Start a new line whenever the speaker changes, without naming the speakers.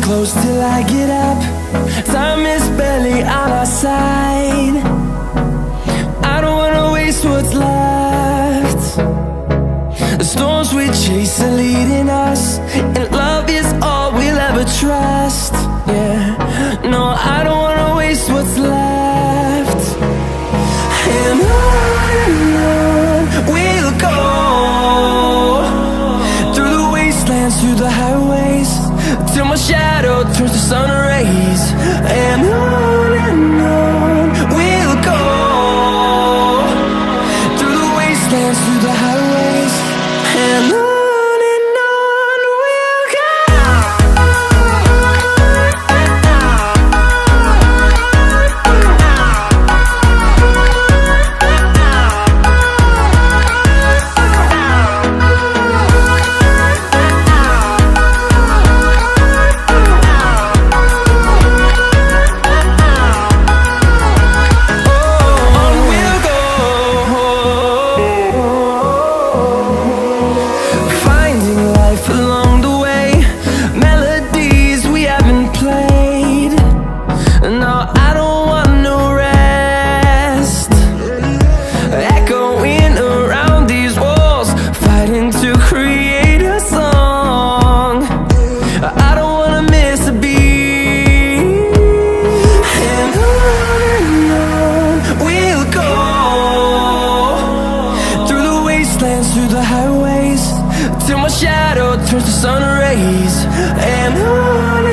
close till I get up. Time is barely on our side. I don't wanna waste what's left. The storms we chase are leading us, and love is all we'll ever trust. Yeah, no, I don't wanna waste what's left. And on we'll go, through the wastelands, through the highways, till my shadow turns to sun rays. And on we'll go, through the wastelands, through the highways, and on we'll go. Through the highways, till my shadow turns to sun rays. And on